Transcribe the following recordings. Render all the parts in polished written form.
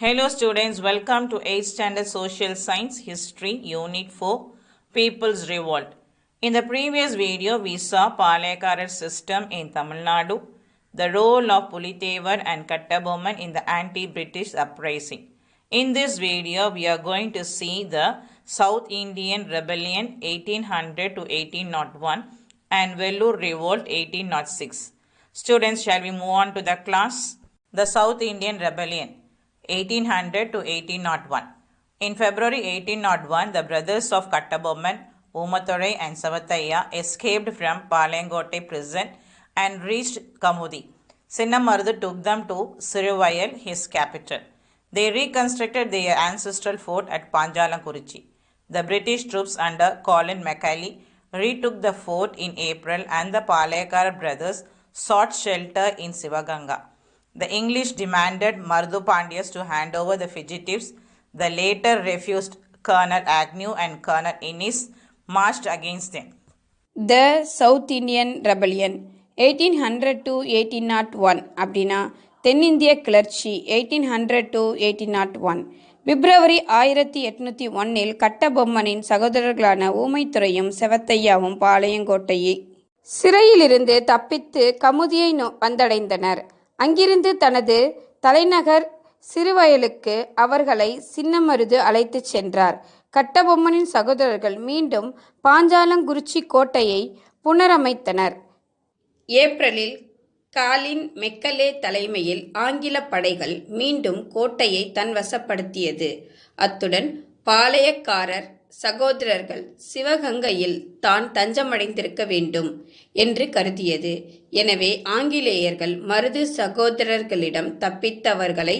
Hello students, welcome to 8th Standard Social Science History Unit 4 People's Revolt. In the previous video, we saw Palekarar system in Tamil Nadu, the role of Pulithevar and Kattabomman in the anti-British uprising. In this video, we are going to see the South Indian Rebellion 1800 to 1801 and Vellore Revolt 1806. Students, shall we move on to the class? The South Indian Rebellion 1800 to 1801. In February 1801, the brothers of Kattabomman, Umathurai and Savathaiya escaped from Palangotte prison and reached Kamudi. Sinnamarudhu took them to Siruvayal, his capital. They reconstructed their ancestral fort at Panjalankurichi. The British troops under Colin Macaulay retook the fort in April and the Palekar brothers sought shelter in Sivaganga. The English demanded Marudhu Pandyas to hand over the fugitives. The latter refused. Colonel Agnew and Colonel Innis marched against them. The South Indian Rebellion 1800 to 1801 அப்படின்னா தென்னிந்திய கிளர்ச்சி 1800 to 1801. பிப்ரவரி 1801 கட்டபொம்மனின் சகோதரர்களான ஊமைத்துரையும் செவத்தையாவும் பாளையங்கோட்டையை சிறையிலிருந்து தப்பித்து கமுதியை வந்தடைந்தனர். அங்கிருந்து தனது தலைநகர் சிறுவயலுக்கு அவர்களை சின்னமருது அழைத்துச் சென்றார். கட்டபொம்மனின் சகோதரர்கள் மீண்டும் பாஞ்சாலங்குறிச்சி கோட்டையை புனரமைத்தனர். ஏப்ரலில் காலின் மெக்கலே தலைமையில் ஆங்கில படைகள் மீண்டும் கோட்டையை தன்வசப்படுத்தியது. அத்துடன் பாளையக்காரர் சகோதரர்கள் சிவகங்கையில் தான் தஞ்சமடைந்திருக்க வேண்டும் என்று கருதியது. எனவே ஆங்கிலேயர்கள் மருது சகோதரர்களிடம் தப்பித்தவர்களை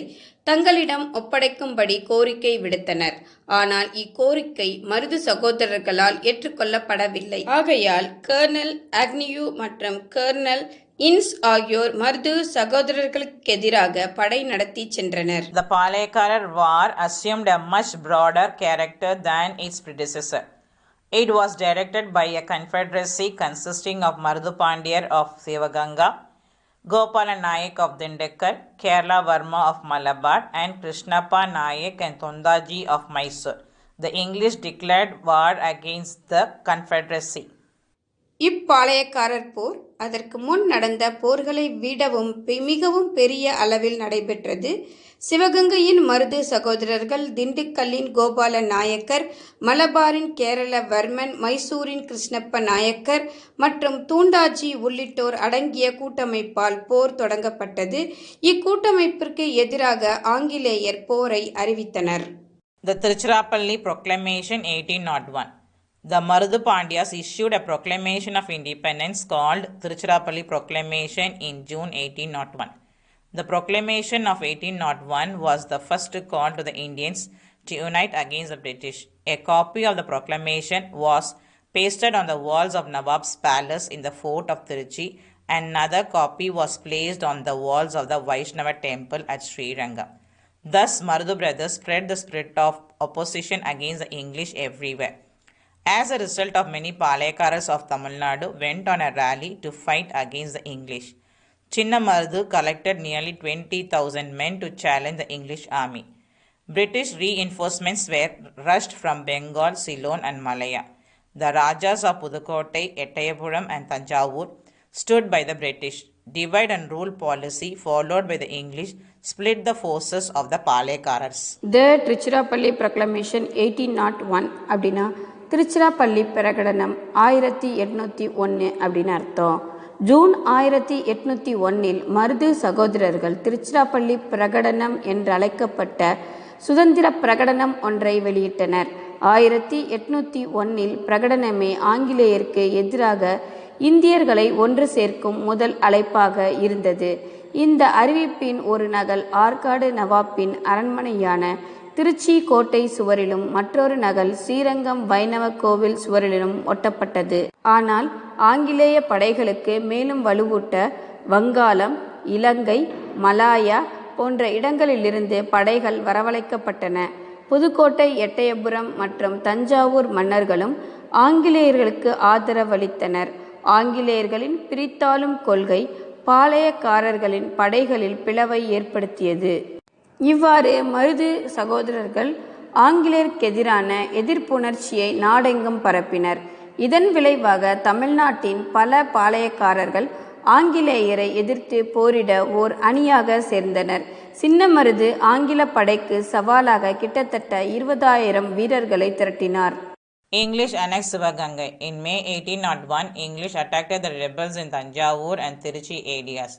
தங்களிடம் ஒப்படைக்கும்படி கோரிக்கை விடுத்தனர். ஆனால் இக்கோரிக்கை மருது சகோதரர்களால் ஏற்றுக்கொள்ளப்படவில்லை. ஆகையால் கர்னல் அக்னியூ மற்றும் கர்னல் இன்ஸ் ஆகியோர் மருது சகோதரர்களுக்கெதிராக படை நடத்தி சென்றனர். The Palekarar War assumed a much broader character than its predecessor. It was directed by a confederacy consisting of Marudhu Pandyar of Sivaganga, Gopala Nayak of Dindikkal, Kerala Varma of Malabar, and Krishnappa Nayak and Tondaji of Mysore. The English declared war against the confederacy. இப்பாளையக்காரர் போர் அதற்கு முன் நடந்த போர்களை விடவும் மிகவும் பெரிய அளவில் நடைபெற்றது. சிவகங்கையின் மருது சகோதரர்கள், திண்டுக்கல்லின் கோபால நாயக்கர், மலபாரின் கேரளவர்மன், மைசூரின் கிருஷ்ணப்ப நாயக்கர் மற்றும் தூண்டாஜி உள்ளிட்டோர் அடங்கிய கூட்டமைப்பால் போர் தொடங்கப்பட்டது. இக்கூட்டமைப்பிற்கு எதிராக ஆங்கிலேயர் போரை அறிவித்தனர். The Tiruchirappalli Proclamation 1801. The Marudhu Pandyas issued a proclamation of independence called Tiruchirappalli Proclamation in June 1801. The proclamation of 1801 was the first call to the Indians to unite against the British. A copy of the proclamation was pasted on the walls of Nawab's palace in the fort of Tiruchi, and another copy was placed on the walls of the Vaishnava temple at Srirangam. Thus, Marudhu brothers spread the spirit of opposition against the English everywhere. As a result of many Palekaras of Tamil Nadu went on a rally to fight against the English. Chinnamarudhu collected nearly 20,000 men to challenge the English army. British reinforcements were rushed from Bengal, Ceylon and Malaya. The Rajas of Pudukkottai, Ettayapuram and Tanjavur stood by the British. Divide and rule policy followed by the English split the forces of the Palekarars. The Tiruchirappalli Proclamation 1801 அப்படின்னா திருச்சிராப்பள்ளி பிரகடனம் 1801 அப்படின்னு அர்த்தம். June 1801 Marudhu சகோதரர்கள் திருச்சிராப்பள்ளி பிரகடனம் என்று அழைக்கப்பட்ட சுதந்திர பிரகடனம் ஒன்றை வெளியிட்டனர். 1801 பிரகடனமே ஆங்கிலேயருக்கு எதிராக இந்தியர்களை ஒன்று சேர்க்கும் முதல் அழைப்பாக இருந்தது. இந்த அறிவிப்பின் ஒரு நகல் ஆற்காடு நவாப்பின் அரண்மனையான திருச்சி கோட்டை சுவரிலும் மற்றொரு நகல் ஸ்ரீரங்கம் வைணவ கோவில் சுவரிலும் ஒட்டப்பட்டது. ஆனால் ஆங்கிலேய படைகளுக்கு மேலும் வலுவூட்ட வங்காளம், இலங்கை, மலாயா போன்ற இடங்களிலிருந்து படைகள் வரவழைக்கப்பட்டன. புதுக்கோட்டை, எட்டயபுரம் மற்றும் தஞ்சாவூர் மன்னர்களும் ஆங்கிலேயர்களுக்கு ஆதரவளித்தனர். ஆங்கிலேயர்களின் பிரித்தாளும் கொள்கை பாளையக்காரர்களின் படைகளில் பிளவை ஏற்படுத்தியது. இவ்வாறு மருது சகோதரர்கள் ஆங்கிலேயருக்கு எதிரான எதிர்ப்புணர்ச்சியை நாடெங்கும் பரப்பினர். இதன் விளைவாக தமிழ்நாட்டின் பல பாளையக்காரர்கள் ஆங்கிலேயரை எதிர்த்து போரிட ஓர் அணியாக சேர்ந்தனர். சின்னமருது ஆங்கில படைக்கு சவாலாக கிட்டத்தட்ட 20,000 வீரர்களை திரட்டினார். English annexed Sivagangai. In May 1801, English attacked the rebels in Tanjavur and Tiruchi areas.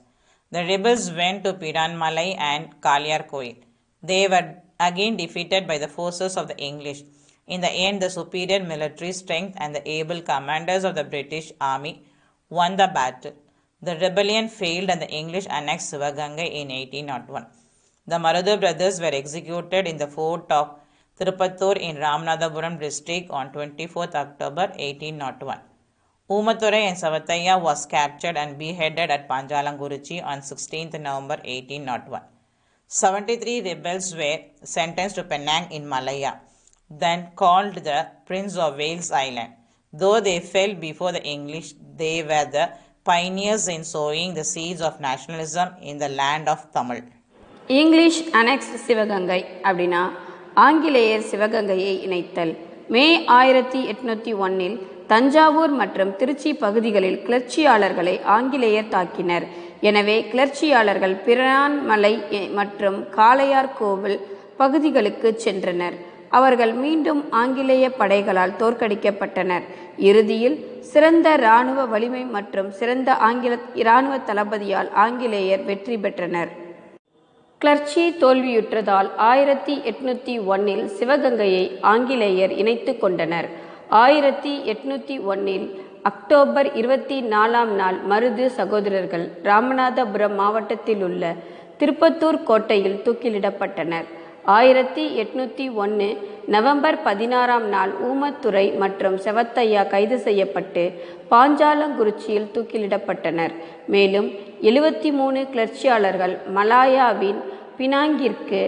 The rebels went to Piranmalai and Kalyarkoil. They were again defeated by the forces of the English. In the end, the superior military strength and the able commanders of the British army won the battle. The rebellion failed and the English annexed Sivagangai in 1801. The Marudha brothers were executed in the fort of Tirupattur in Ramanathapuram district on 24th October 1801. Umathurai and Savathaiya was captured and beheaded at Panjalanguruchi on 16th November 1801. 73 rebels were sentenced to Penang in Malaya, then called the Prince of Wales Island. Though they fell before the English, they were the pioneers in sowing the seeds of nationalism in the land of Tamil. English annexed Sivaganga அப்படின்னா ஆங்கிலேயர் சிவகங்கையை இணைத்தல். மே 1801 தஞ்சாவூர் மற்றும் திருச்சி பகுதிகளில் கிளர்ச்சியாளர்களை ஆங்கிலேயர் தாக்கினர். எனவே கிளர்ச்சியாளர்கள் பிரான்மலை மற்றும் காளையார்கோவில் பகுதிகளுக்கு சென்றனர். அவர்கள் மீண்டும் ஆங்கிலேய படைகளால் தோற்கடிக்கப்பட்டனர். இறுதியில் சிறந்த இராணுவ வலிமை மற்றும் சிறந்த இராணுவ தளபதியால் ஆங்கிலேயர் வெற்றி பெற்றனர். கிளர்ச்சி தோல்வியுற்றதால் 1801 சிவகங்கையை ஆங்கிலேயர் இணைத்து கொண்டனர். 1801 அக்டோபர் 24 மருது சகோதரர்கள் ராமநாதபுரம் மாவட்டத்தில் உள்ள திருப்பத்தூர் கோட்டையில் தூக்கிலிடப்பட்டனர். 1801 நவம்பர் 16 ஊமத்துரை மற்றும் செவத்தையா கைது செய்யப்பட்டு பாஞ்சாலங்குறிச்சியில் தூக்கிலிடப்பட்டனர். மேலும் 73 கிளர்ச்சியாளர்கள் மலாயாவின் பினாங்கிற்கு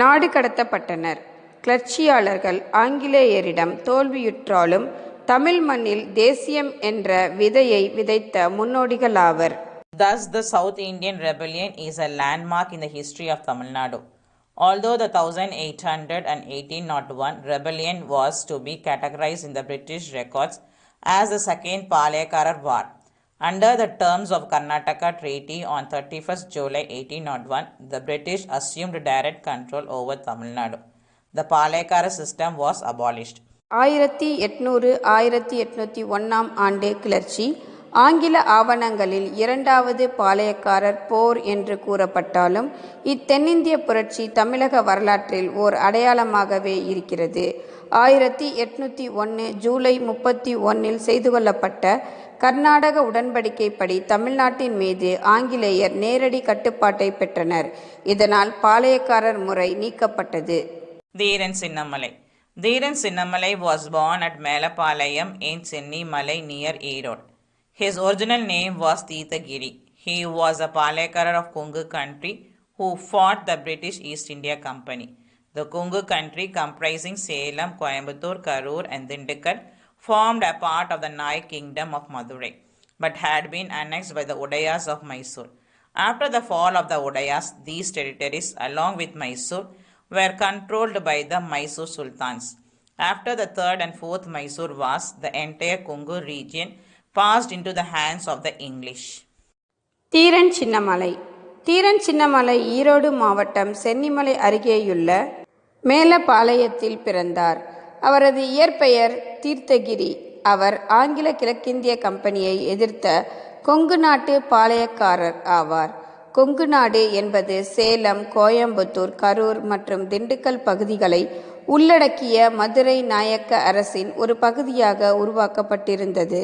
நாடு கடத்தப்பட்டனர். கிளர்ச்சியாளர்கள் ஆங்கிலேயரிடம் தோல்வியுற்றாலும் தமிழ் மண்ணில் தேசியம் என்ற விதையை விதைத்த முன்னோடிகளாவர். Thus, the South Indian Rebellion is a landmark in the history of Tamil Nadu. Although the 1800 and 1801 rebellion was to be categorized in the British records as the Second Palayakarar War, under the terms of Karnataka Treaty on 31st July 1801, the British assumed direct control over Tamil Nadu. The Palayakara system was abolished. 1800-1801 கிளர்ச்சி ஆங்கில ஆவணங்களில் இரண்டாவது பாளையக்காரர் போர் என்று கூறப்பட்டாலும் இத்தென்னிந்திய புரட்சி தமிழக வரலாற்றில் ஓர் அடையாளமாகவே இருக்கிறது. 1801 ஜூலை 31 செய்து கொள்ளப்பட்ட கர்நாடக உடன்படிக்கைப்படி தமிழ்நாட்டின் மீது ஆங்கிலேயர் நேரடி கட்டுப்பாட்டை பெற்றனர். இதனால் பாளையக்காரர் முறை நீக்கப்பட்டது. Dheeran Sinnamalai. Dheeran Sinnamalai was born at Melapalayam in Chennimalai near Erode. His original name was Teethagiri. He was a Palayakarar of Kongu country who fought the British East India Company. The Kongu country, comprising Salem, Coimbatore, Karur and Dindigul, formed a part of the Naik kingdom of Madurai, but had been annexed by the Udayas of Mysore. After the fall of the Udayas, these territories, along with Mysore, were controlled by the Mysore Sultans. After the third and fourth Mysore Wars, the entire Kongu region passed into the hands of the English. Dheeran Chinnamalai. Dheeran Chinnamalai Erode மாவட்டம் சென்னிமலை அருகேயுள்ள மேலப்பாளையத்தில் பிறந்தார். அவரது இயற்பெயர் தீர்த்தகிரி. அவர் ஆங்கில கிழக்கிந்திய கம்பெனியை எதிர்த்த கொங்கு நாட்டு பாளையக்காரர் ஆவார். கொங்கு நாடு என்பது சேலம், கோயம்புத்தூர், கரூர் மற்றும் திண்டுக்கல் பகுதிகளை உள்ளடக்கிய மதுரை நாயக்க அரசின் ஒரு பகுதியாக உருவாக்கப்பட்டிருந்தது.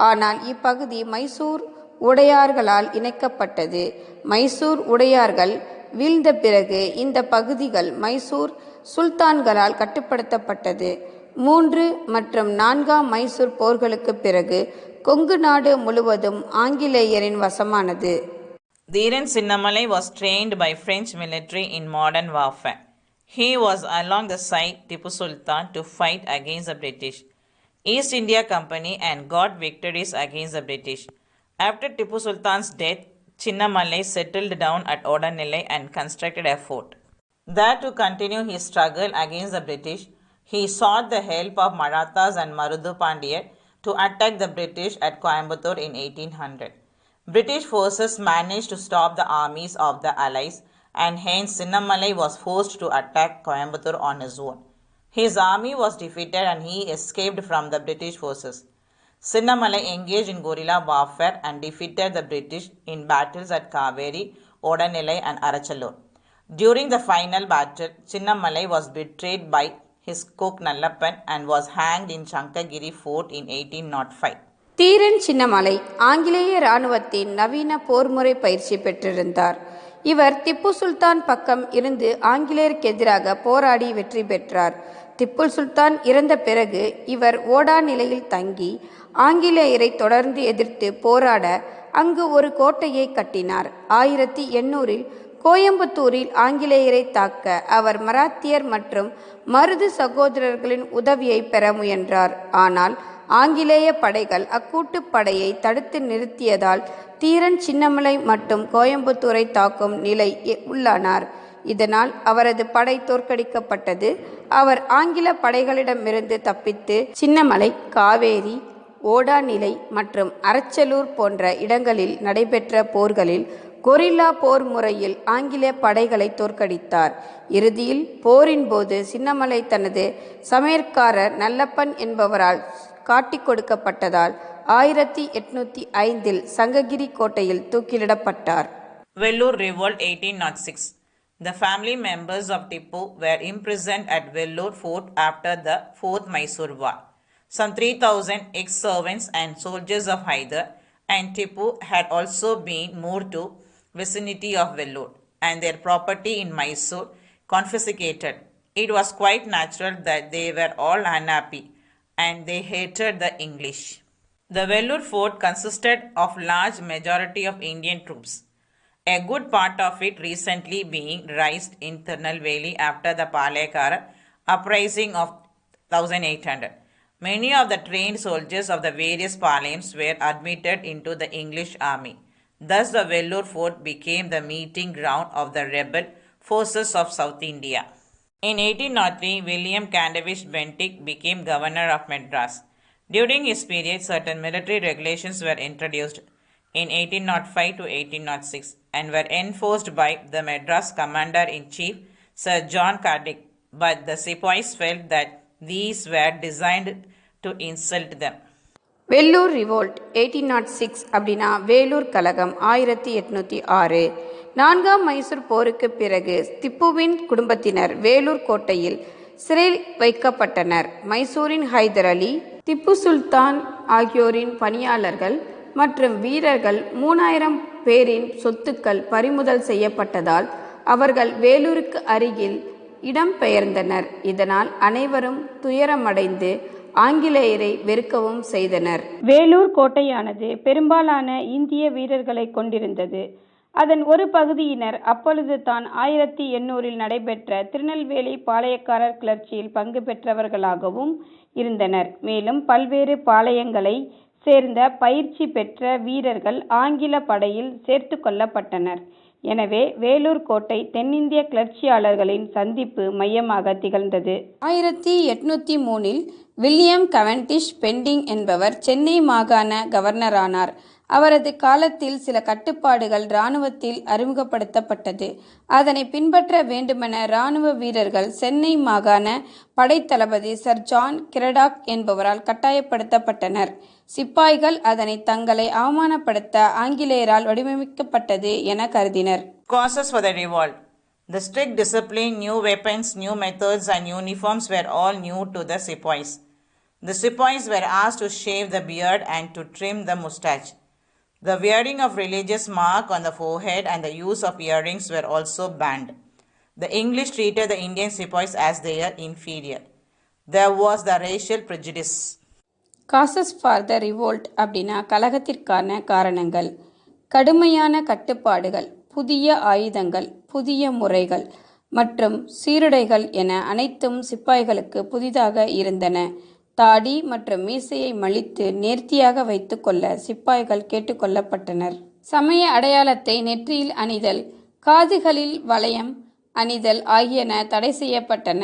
ஆனால் இப்பகுதி மைசூர் உடையார்களால் இணைக்கப்பட்டது. மைசூர் உடையார்கள் வீழ்ந்த பிறகு இந்த பகுதிகள் மைசூர் சுல்தான்களால் கட்டுப்படுத்தப்பட்டது. 3 மற்றும் 4ஆம் மைசூர் போர்களுக்கு பிறகு கொங்கு நாடு முழுவதும் ஆங்கிலேயரின் வசமானது. Dheeran Sinnamalai was trained by French military in modern warfare. He was along the side Tipu Sultan to fight against the British East India Company and got victories against the British. After Tipu Sultan's death, Chinnamalai settled down at Odanillai and constructed a fort. There, to continue his struggle against the British, he sought the help of Marathas and Marudhu Pandya to attack the British at Coimbatore in 1800. British forces managed to stop the armies of the Allies, and hence Sinnamalai was forced to attack Coimbatore on his own. His army was defeated and he escaped from the British forces. Sinnamalai engaged in guerrilla warfare and defeated the British in battles at Kaveri, Odanilai and Arachalur. During the final battle, Sinnamalai was betrayed by his cook Nallappan and was hanged in Shankagiri fort in 1805. Dheeran Chinnamalai ஆங்கிலேய இராணுவத்தின் நவீன போர்முறை பயிற்சி பெற்றிருந்தார். இவர் திப்பு சுல்தான் பக்கம் இருந்து ஆங்கிலேயருக்கு எதிராக போராடி வெற்றி பெற்றார். திப்பு சுல்தான் இறந்த பிறகு இவர் ஓடா நிலையில் தங்கி ஆங்கிலேயரை தொடர்ந்து எதிர்த்து போராட அங்கு ஒரு கோட்டையை கட்டினார். 1800 கோயம்புத்தூரில் ஆங்கிலேயரை தாக்க அவர் மராத்தியர் மற்றும் மருது சகோதரர்களின் உதவியை பெற முயன்றார். ஆனால் ஆங்கிலேய படைகள் அக்கூட்டுப்படையை தடுத்து நிறுத்தியதால் தீரன் சின்னமலை மட்டும் கோயம்புத்தூரை தாக்கும் நிலை உள்ளானார். இதனால் அவரது படை தோற்கடிக்கப்பட்டது. அவர் ஆங்கில படைகளிடமிருந்து தப்பித்து சின்னமலை காவேரி, ஓடாநிலை மற்றும் அரச்சலூர் போன்ற இடங்களில் நடைபெற்ற போர்களில் கொரில்லா போர் முறையில் ஆங்கிலேய படைகளை தோற்கடித்தார். இறுதியில் போரின் போது சின்னமலை தனது சமையற்காரர் நல்லப்பன் என்பவரால் காட்டிக் கொடுக்கப்பட்டதால் 1805 சங்ககிரி கோட்டையில் தூக்கிலிடப்பட்டார். Vellore Revolt 1806. The family members of Tipu were imprisoned at Vellore Fort after the 4th Mysore War. Some 3,000 ex-servants and soldiers of Hyder and Tipu had also been moved to vicinity of Vellore and their property in Mysore confiscated. It was quite natural that they were all unhappy and they hated the English. The Vellore fort consisted of large majority of Indian troops, a good part of it recently being raised in Tirunelveli after the Palakkara uprising of 1800. Many of the trained soldiers of the various palayams were admitted into the English army. Thus the Vellore fort became the meeting ground of the rebel forces of South India. In 1803, William Candavish Bentinck became governor of Madras. During his period, certain military regulations were introduced in 1805 to 1806 and were enforced by the Madras Commander-in-Chief Sir John Cardick, but the sepoys felt that these were designed to insult them. Vellore revolt 1806 அப்படின்னா வேலூர் கலகம் 1806. 4ஆம் மைசூர் போருக்கு பிறகு திப்புவின் குடும்பத்தினர் வேலூர் கோட்டையில் சிறை வைக்கப்பட்டனர். மைசூரின் ஹைதர் அலி, திப்பு சுல்தான் ஆகியோரின் பணியாளர்கள் மற்றும் வீரர்கள் 3000 பேரின் சொத்துக்கள் பறிமுதல் செய்யப்பட்டதால் அவர்கள் வேலூருக்கு அருகில் இடம்பெயர்ந்தனர். இதனால் அனைவரும் துயரமடைந்து ஆங்கிலேயரை வெறுக்கவும் செய்தனர். வேலூர் கோட்டையானது பெரும்பாலான இந்திய வீரர்களை கொண்டிருந்தது. அதன் ஒரு பகுதியினர் அப்பொழுது தான் 1800 நடைபெற்ற திருநெல்வேலி பாளையக்காரர் கிளர்ச்சியில் பங்கு பெற்றவர்களாகவும் இருந்தனர். மேலும் பல்வேறு பாளையங்களை சேர்ந்த பயிற்சி பெற்ற வீரர்கள் ஆங்கில படையில் சேர்த்து கொள்ளப்பட்டனர். எனவே வேலூர் கோட்டை தென்னிந்திய கிளர்ச்சியாளர்களின் சந்திப்பு மையமாக திகழ்ந்தது. 1803 வில்லியம் கவென்டிஷ் பெண்டிங் என்பவர் சென்னை மாகாண கவர்னரானார். அவரது காலத்தில் சில கட்டுப்பாடுகள் இராணுவத்தில் அறிமுகப்படுத்தப்பட்டது. அதனை பின்பற்ற வேண்டுமென இராணுவ வீரர்கள் சென்னை மாகாண படைத்தளபதி சர் ஜான் கிரடாக் என்பவரால் கட்டாயப்படுத்தப்பட்டனர். சிப்பாய்கள் அதனை தங்களை அவமானப்படுத்த ஆங்கிலேயரால் வடிவமைக்கப்பட்டது என கருதினர். Causes for the revolt. The strict discipline, new weapons, new methods and uniforms were all new to the sepoys. The sepoys were asked to shave the beard and to trim the moustache. The wearing of religious mark on the forehead and the use of earrings were also banned. The English treated the Indian sepoys as their inferior. There was the racial prejudice. Causes for the revolt அப்படின்னா கலகத்திற்கான காரணங்கள். கடுமையான கட்டுப்பாடுகள், புதிய ஆயுதங்கள், புதிய முறைகள் மற்றும் சீருடைகள் என அனைத்தும் சிப்பாய்களுக்கு புதிதாக இருந்தன. தாடி மற்றும் மீசையை மழித்து நேர்த்தியாக வைத்து கொள்ள சிப்பாய்கள் கேட்டுக்கொள்ளப்பட்டனர். சமய அடையாளத்தை நெற்றியில் அணிதல், காதுகளில் வளையம் அணிதல் ஆகியன தடை செய்யப்பட்டன.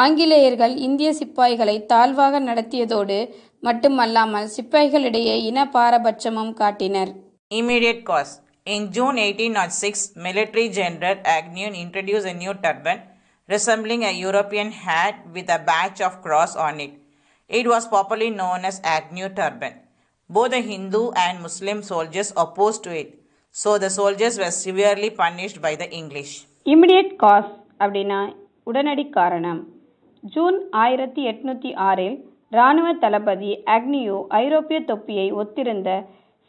ஆங்கிலேயர்கள் இந்திய சிப்பாய்களை தாழ்வாக நடத்தியதோடு மட்டுமல்லாமல் சிப்பாய்களிடையே இன பாரபட்சமும் காட்டினர். Immediate cause. In June 1806, military general Agnew introduced a new turban resembling a European hat with a badge of cross on it. It was popularly known as Agnew turban. Both the Hindu and Muslim soldiers opposed to it, so the soldiers were severely punished by the English. Immediate cause அப்படின்னா உடனடி காரணம். June 1806 இராணுவ தளபதி Agnew ஐரோப்பிய தொப்பியை ஒத்திருந்த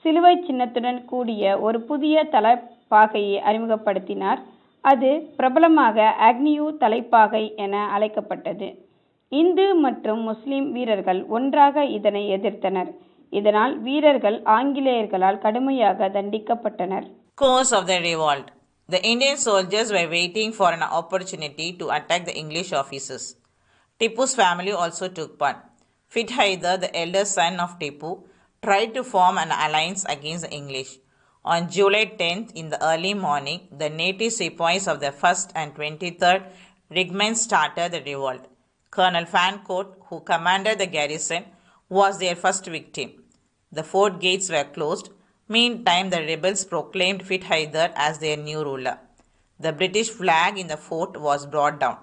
சிலுவை சின்னத்துடன் கூடிய ஒரு புதிய தலைப்பாகையை அறிமுகப்படுத்தினார். அது பிரபலமாக அக்னியூ தலைப்பாகை என அழைக்கப்பட்டது. இந்து மற்றும் முஸ்லிம் வீரர்கள் ஒன்றாக இதனை எதிர்த்தனர். இதனால் வீரர்கள் ஆங்கிலேயர்களால் கடுமையாக தண்டிக்கப்பட்டனர். Cause of the revolt. The Indian soldiers were waiting for an opportunity to attack the English officers. Tipu's family also took part. Fit Hyder, the elder son of Tipu, tried to form an alliance against the English. On July 10th, in the early morning, the native sepoys of the 1st and 23rd regiments started the revolt. Colonel Fancourt, who commanded the garrison, was their first victim. The fort gates were closed. Meantime, the rebels proclaimed Fit Hyder as their new ruler. The British flag in the fort was brought down.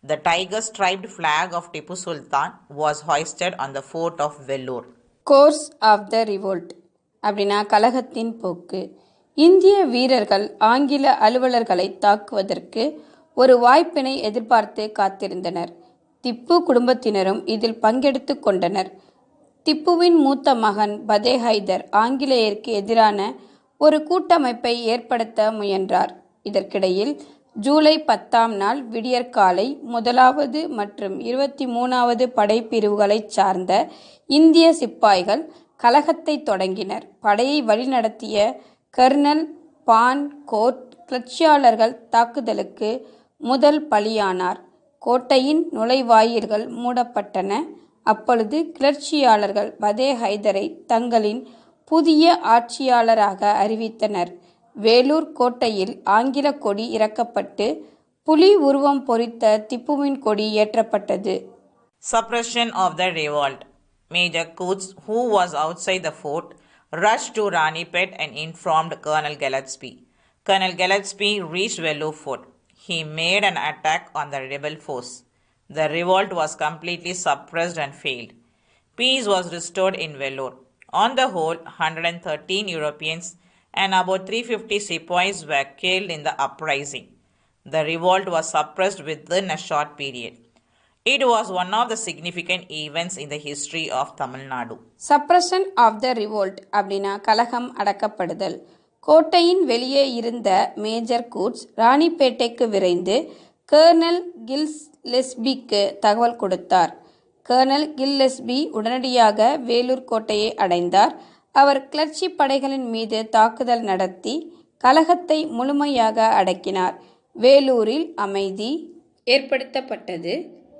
The tiger-striped flag of Tipu Sultan was hoisted on the fort of Vellore. Course of the revolt அப்படின்னா கலகத்தின் போக்கு. இந்திய வீரர்கள் ஆங்கில அலுவலர்களை தாக்குவதற்கு ஒரு வாய்ப்பினை எதிர்பார்த்து காத்திருந்தனர். திப்பு குடும்பத்தினரும் இதில் பங்கெடுத்து கொண்டனர். திப்புவின் மூத்த மகன் பதே ஹைதர் ஆங்கிலேயருக்கு எதிரான ஒரு கூட்டமைப்பை ஏற்படுத்த முயன்றார். இதற்கிடையில் ஜூலை 10ஆம் நாள் விடியற்காலை 1வது மற்றும் 23வது படைப்பிரிவுகளைச் சார்ந்த இந்திய சிப்பாய்கள் கலகத்தை தொடங்கினர். படையை வழிநடத்திய கர்னல் பான் கோட் கிளர்ச்சியாளர்கள் தாக்குதலுக்கு முதல் பலியானார். கோட்டையின் நுழைவாயில்கள் மூடப்பட்டன. அப்பொழுது கிளர்ச்சியாளர்கள் பதே ஹைதரை தங்களின் புதிய ஆட்சியாளராக அறிவித்தனர். வேலூர் கோட்டையில் ஆங்கில கொடி இறக்கப்பட்டு புலி உருவம் பொறித்த திப்புவின் கொடி ஏற்றப்பட்டது. Suppression of the revolt. Major Coots, who was outside the fort, rushed to Ranipet and informed Colonel Gillespie. Colonel Gillespie reached Vellore Fort. He made an attack on the rebel force. The revolt was completely suppressed and failed. Peace was restored in Vellore. On the whole, 113 Europeans and about 350 sepoys were killed in the uprising. The revolt was suppressed within a short period. It was one of the significant events in the history of Tamil Nadu. Suppression of the revolt அப்படின்னா கலகம் அடக்கப்படுதல். கோட்டையின் வெளியே இருந்த major goods ராணிப்பேட்டைக்கு விரைந்து kernel கில்லஸ்பிக்கு தகவல் கொடுத்தார். Kernel Gillespie உடனடியாக வேலூர் கோட்டையை அடைந்தார். அவர் கிளர்ச்சி படைகளின் மீது தாக்குதல் நடத்தி கலகத்தை முழுமையாக அடக்கினார். வேலூரில் அமைதி ஏற்படுத்தப்பட்டது.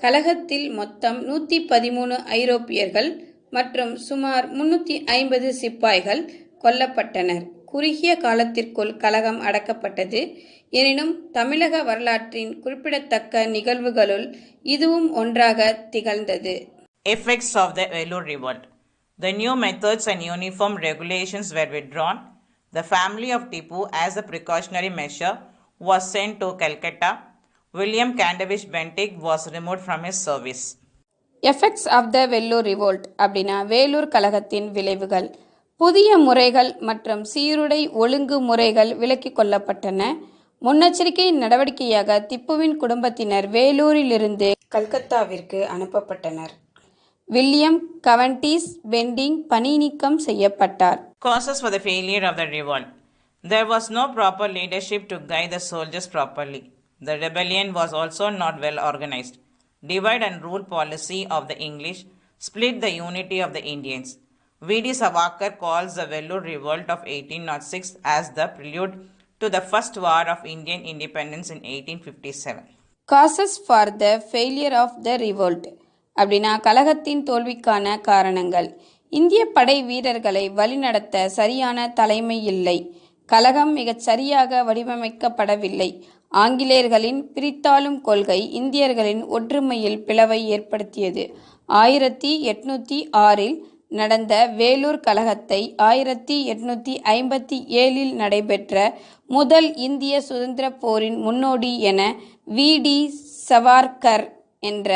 கலகத்தில் மொத்தம் 113 ஐரோப்பியர்கள் மற்றும் சுமார் 350 சிப்பாய்கள் கொல்லப்பட்டனர். குறுகிய காலத்திற்குள் கலகம் அடக்கப்பட்டது. எனினும் தமிழக வரலாற்றின் குறிப்பிடத்தக்க நிகழ்வுகளுள் இதுவும் ஒன்றாக திகழ்ந்தது. Effects of the Vellore revolt. The new methods and uniform regulations were withdrawn. The family of Tipu, as a precautionary measure, was sent to Calcutta. William Candevich Bentinck was removed from his service. Effects of the Vellore revolt அப்படின்னா வேலூர் கலகத்தின் விளைவுகள். புதிய முறைகள் மற்றும் சீருடை ஒழுங்கு முறைகள் விலக்கிக் கொள்ளப்பட்டன. முன்னெச்சரிக்கை நடவடிக்கையாக திப்புவின் குடும்பத்தினர் வேலூரிலிருந்து கல்கத்தாவிற்கு அனுப்பப்பட்டனர். வில்லியம் கவன்டிஸ் பெண்டிங் பணி நீக்கம் செய்யப்பட்டார். Causes for the failure of the revolt. There was no proper leadership to guide the soldiers properly. The rebellion was also not well organized. Divide and rule policy of the English split the unity of the Indians. V.D. Savarkar calls the Vellore revolt of 1806 as the prelude to the first war of Indian independence in 1857. Causes for the failure of the revolt அப்படின்னா கலகத்தின் தோல்விக்கான காரணங்கள். இந்திய படை வீரர்களை வழிநடத்த சரியான தலைமை இல்லை. கலகம் மிகச் சரியாக வடிவமைக்கப்படவில்லை. ஆங்கிலேயர்களின் பிரித்தாளும் கொள்கை இந்தியர்களின் ஒற்றுமையில் பிளவை ஏற்படுத்தியது. 1806இல் நடந்த வேலூர் கலகத்தை 1857இல் நடைபெற்ற முதல் இந்திய சுதந்திரப் போரின் முன்னோடி என வி.டி. சவார்கர் என்ற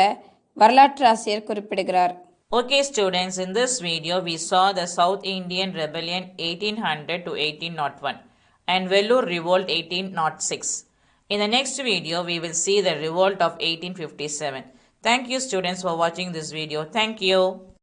வரலாற்றாசிரியர் குறிப்பிடுகிறார். Okay students, in this video we saw the South Indian Rebellion 1800 to 1801 and Vellore Revolt 1806. In the next video we will see the revolt of 1857. Thank you students for watching this video. Thank you.